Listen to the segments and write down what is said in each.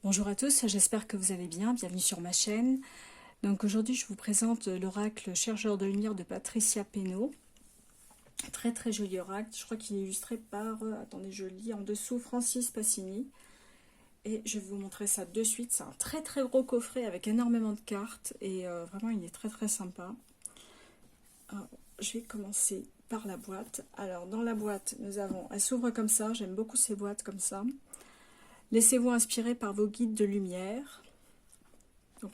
Bonjour à tous, j'espère que vous allez bien, bienvenue sur ma chaîne. Donc aujourd'hui je vous présente l'oracle Chercheur de lumière de Patricia Pénaud. Très très joli oracle, je crois qu'il est illustré par, attendez je lis en dessous, Francis Passini. Et je vais vous montrer ça de suite, c'est un très très gros coffret avec énormément de cartes et vraiment il est très très sympa. Alors, je vais commencer par la boîte. Alors dans la boîte nous avons, elle s'ouvre comme ça, j'aime beaucoup ces boîtes comme ça. Laissez-vous inspirer par vos guides de lumière. Donc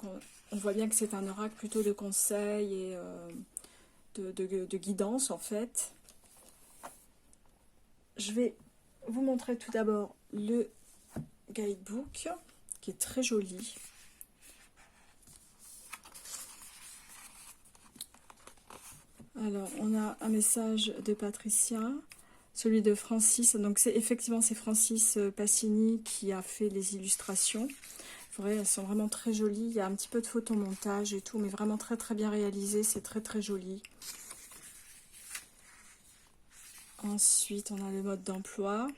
on voit bien que c'est un oracle plutôt de conseil et de guidance en fait. Je vais vous montrer tout d'abord le guidebook qui est très joli. Alors on a un message de Patricia, celui de Francis. Donc c'est Francis Passini qui a fait les illustrations. Vrai, elles sont vraiment très jolies. Il y a un petit peu de photomontage et tout, mais vraiment très très bien réalisé. C'est très très joli. Ensuite, on a le mode d'emploi.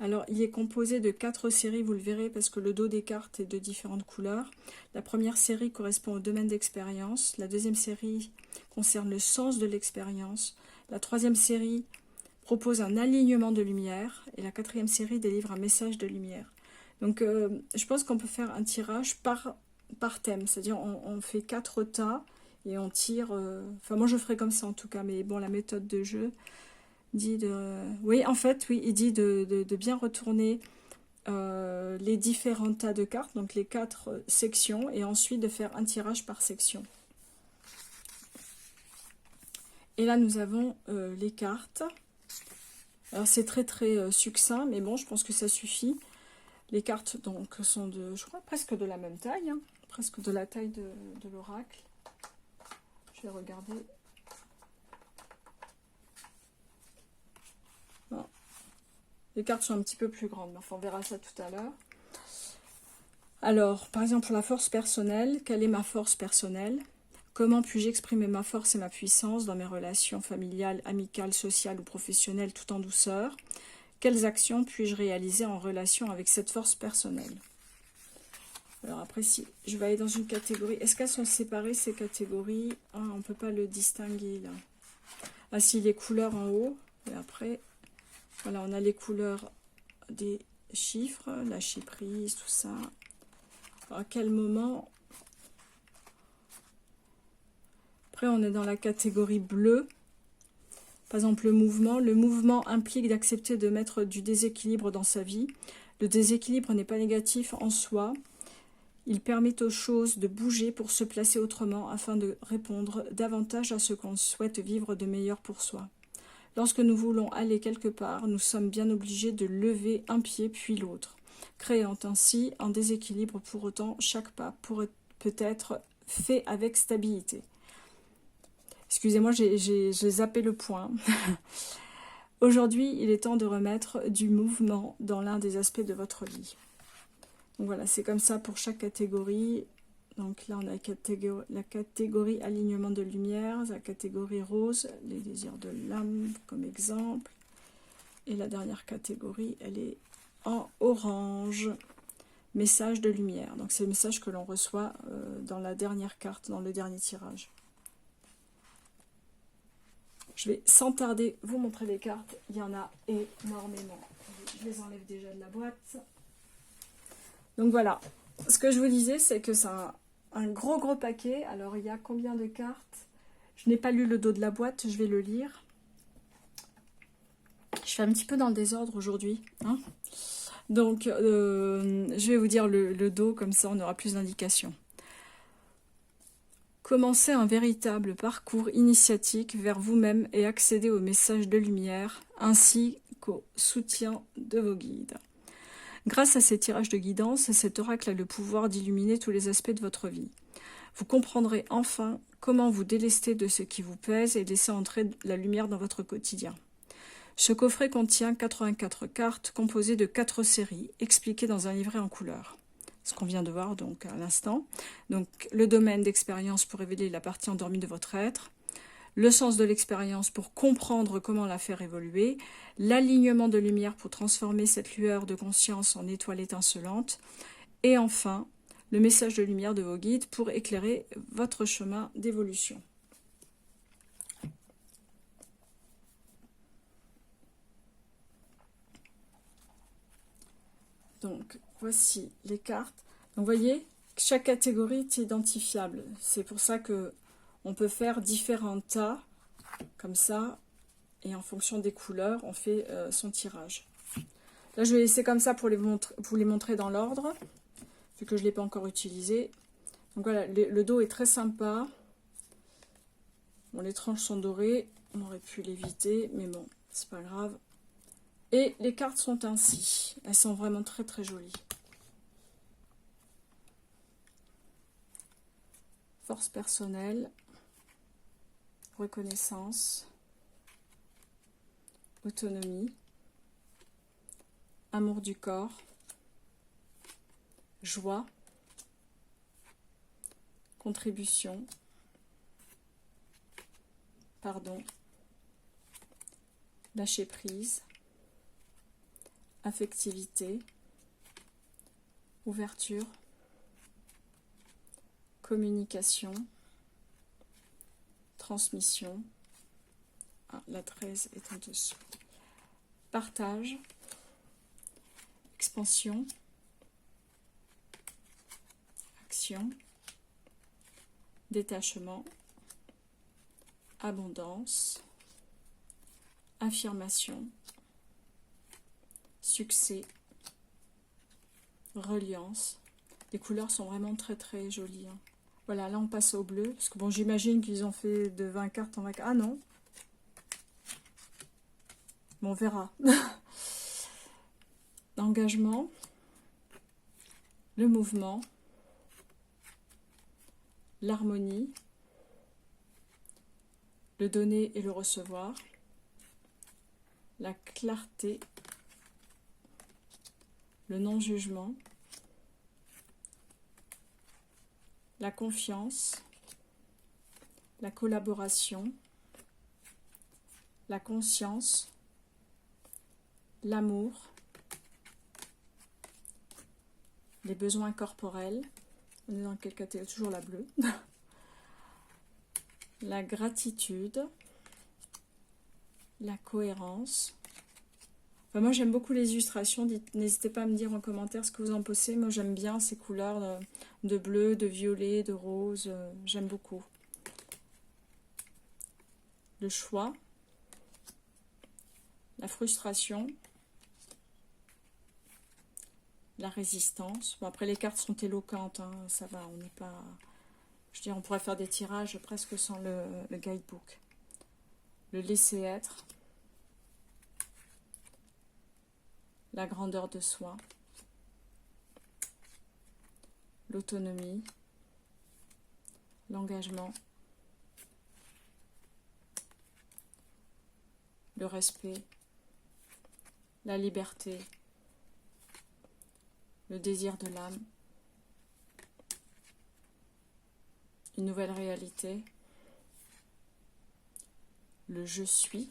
Alors, il est composé de 4 séries, vous le verrez, parce que le dos des cartes est de différentes couleurs. La première série correspond au domaine d'expérience. La deuxième série concerne le sens de l'expérience. La troisième série propose un alignement de lumière. Et la quatrième série délivre un message de lumière. Donc, je pense qu'on peut faire un tirage par thème. C'est-à-dire, on fait 4 tas et on tire... Enfin, moi, je ferai comme ça en tout cas. Mais bon, la méthode de jeu dit de... Oui, en fait, oui, il dit de bien retourner les différents tas de cartes, donc les 4 sections, et ensuite de faire un tirage par section. Et là, nous avons les cartes. Alors, c'est très, très succinct, mais bon, je pense que ça suffit. Les cartes donc sont de, je crois, presque de la même taille, hein, presque de la taille de l'oracle. Je vais regarder. Non. Les cartes sont un petit peu plus grandes, mais enfin, on verra ça tout à l'heure. Alors, par exemple, pour la force personnelle, quelle est ma force personnelle? Comment puis-je exprimer ma force et ma puissance dans mes relations familiales, amicales, sociales ou professionnelles tout en douceur? Quelles actions puis-je réaliser en relation avec cette force personnelle? Alors après, si je vais aller dans une catégorie, est-ce qu'elles sont séparées ces catégories? Ah, on ne peut pas le distinguer là. Ah si, les couleurs en haut, et après, voilà, on a les couleurs des chiffres, la chyprise, tout ça. Alors, à quel moment? Après, on est dans la catégorie bleue. Par exemple, le mouvement implique d'accepter de mettre du déséquilibre dans sa vie. Le déséquilibre n'est pas négatif en soi. Il permet aux choses de bouger pour se placer autrement afin de répondre davantage à ce qu'on souhaite vivre de meilleur pour soi. Lorsque nous voulons aller quelque part, nous sommes bien obligés de lever un pied puis l'autre, créant ainsi un déséquilibre. Pour autant, chaque pas peut être fait avec stabilité. Excusez-moi, j'ai zappé le point. Aujourd'hui, il est temps de remettre du mouvement dans l'un des aspects de votre vie. Donc voilà, c'est comme ça pour chaque catégorie. Donc là, on a la catégorie alignement de lumière, la catégorie rose, les désirs de l'âme comme exemple. Et la dernière catégorie, elle est en orange, message de lumière. Donc c'est le message que l'on reçoit dans la dernière carte, dans le dernier tirage. Je vais sans tarder vous montrer les cartes. Il y en a énormément. Je les enlève déjà de la boîte. Donc voilà. Ce que je vous disais, c'est que c'est un gros paquet. Alors il y a combien de cartes? Je n'ai pas lu le dos de la boîte. Je vais le lire. Je fais un petit peu dans le désordre aujourd'hui. Hein, donc je vais vous dire le dos. Comme ça, on aura plus d'indications. Commencez un véritable parcours initiatique vers vous-même et accédez au message de lumière ainsi qu'au soutien de vos guides. Grâce à ces tirages de guidance, cet oracle a le pouvoir d'illuminer tous les aspects de votre vie. Vous comprendrez enfin comment vous délester de ce qui vous pèse et laisser entrer la lumière dans votre quotidien. Ce coffret contient 84 cartes composées de 4 séries, expliquées dans un livret en couleur. Ce qu'on vient de voir donc à l'instant. Donc le domaine d'expérience pour révéler la partie endormie de votre être, le sens de l'expérience pour comprendre comment la faire évoluer, l'alignement de lumière pour transformer cette lueur de conscience en étoile étincelante, Et enfin, le message de lumière de vos guides pour éclairer votre chemin d'évolution. Donc, voici les cartes. Donc, vous voyez, chaque catégorie est identifiable. C'est pour ça que on peut faire différents tas, comme ça, et en fonction des couleurs, on fait son tirage. Là, je vais laisser comme ça pour vous les montrer dans l'ordre, vu que je ne l'ai pas encore utilisé. Donc voilà, le dos est très sympa. Bon, les tranches sont dorées, on aurait pu l'éviter, mais bon, c'est pas grave. Et les cartes sont ainsi. Elles sont vraiment très très jolies. Force personnelle, reconnaissance, autonomie, amour du corps, joie, contribution, pardon, lâcher prise, affectivité, ouverture, communication, transmission, la 13 est en dessous, partage, expansion, action, détachement, abondance, affirmation, succès, reliance. Les couleurs sont vraiment très très jolies. Hein. Voilà, là on passe au bleu, parce que bon, j'imagine qu'ils ont fait de 20 cartes en 20 cartes. Ah non. Bon, on verra. L'engagement, le mouvement, l'harmonie, le donner et le recevoir, la clarté, le non-jugement, la confiance, la collaboration, la conscience, l'amour, les besoins corporels, on est dans quelle catégorie? Toujours la bleue, la gratitude, la cohérence. Enfin, moi j'aime beaucoup les illustrations, n'hésitez pas à me dire en commentaire ce que vous en pensez. Moi j'aime bien ces couleurs de bleu, de violet, de rose, j'aime beaucoup. Le choix, la frustration, la résistance. Bon, après les cartes sont éloquentes, hein, ça va, on n'est pas... Je dis, on pourrait faire des tirages presque sans le guidebook. Le laisser être, la grandeur de soi, l'autonomie, l'engagement, le respect, la liberté, le désir de l'âme, une nouvelle réalité, le je suis,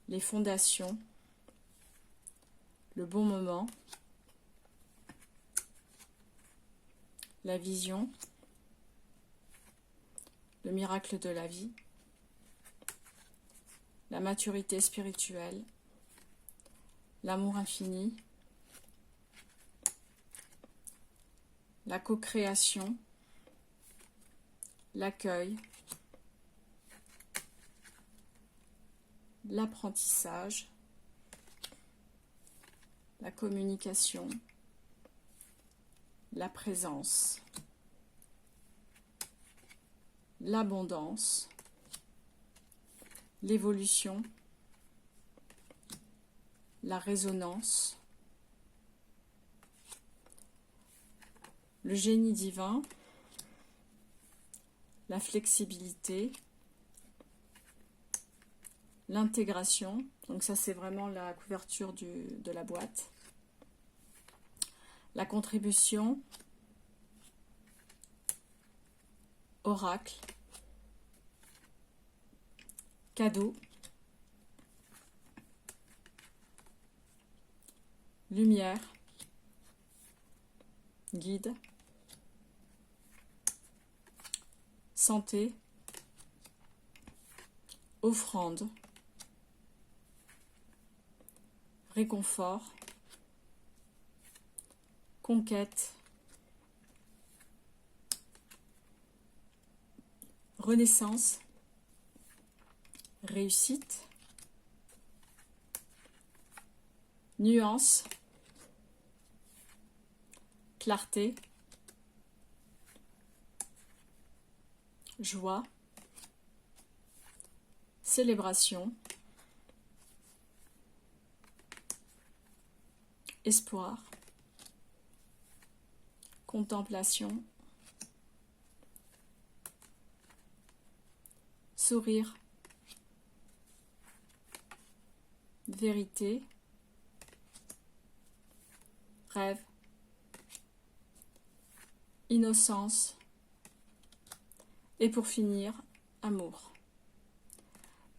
les fondations, le bon moment, la vision, le miracle de la vie, la maturité spirituelle, l'amour infini, la co-création, l'accueil, l'apprentissage, la communication, la présence, l'abondance, l'évolution, la résonance, le génie divin, la flexibilité, l'intégration, donc ça c'est vraiment la couverture de la boîte, la contribution, oracle, cadeau, lumière, guide, santé, offrande, réconfort, conquête, renaissance, réussite, nuance, clarté, joie, célébration, espoir, contemplation, sourire, vérité, rêve, innocence, et pour finir, amour.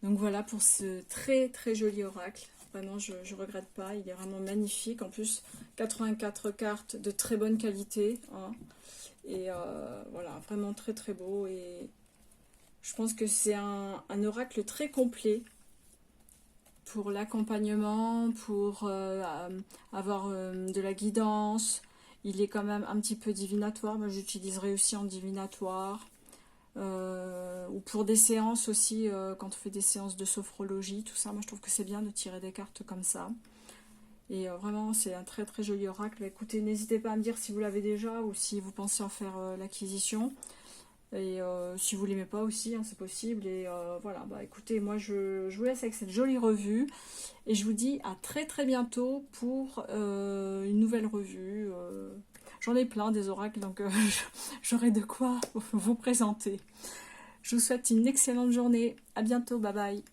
Donc voilà pour ce très très joli oracle. Vraiment, je ne regrette pas, il est vraiment magnifique. En plus, 84 cartes de très bonne qualité. Hein. Et voilà, vraiment très très beau. Et je pense que c'est un oracle très complet pour l'accompagnement, pour avoir de la guidance. Il est quand même un petit peu divinatoire. Moi, j'utiliserai aussi en divinatoire. Ou pour des séances aussi, quand on fait des séances de sophrologie, tout ça. Moi, je trouve que c'est bien de tirer des cartes comme ça. Et vraiment, c'est un très très joli oracle. Écoutez, n'hésitez pas à me dire si vous l'avez déjà ou si vous pensez en faire l'acquisition. Et si vous l'aimez pas aussi, hein, c'est possible. Et voilà, bah écoutez, moi je vous laisse avec cette jolie revue. Et je vous dis à très très bientôt pour une nouvelle revue. J'en ai plein des oracles, donc j'aurai de quoi vous présenter. Je vous souhaite une excellente journée. À bientôt, bye bye.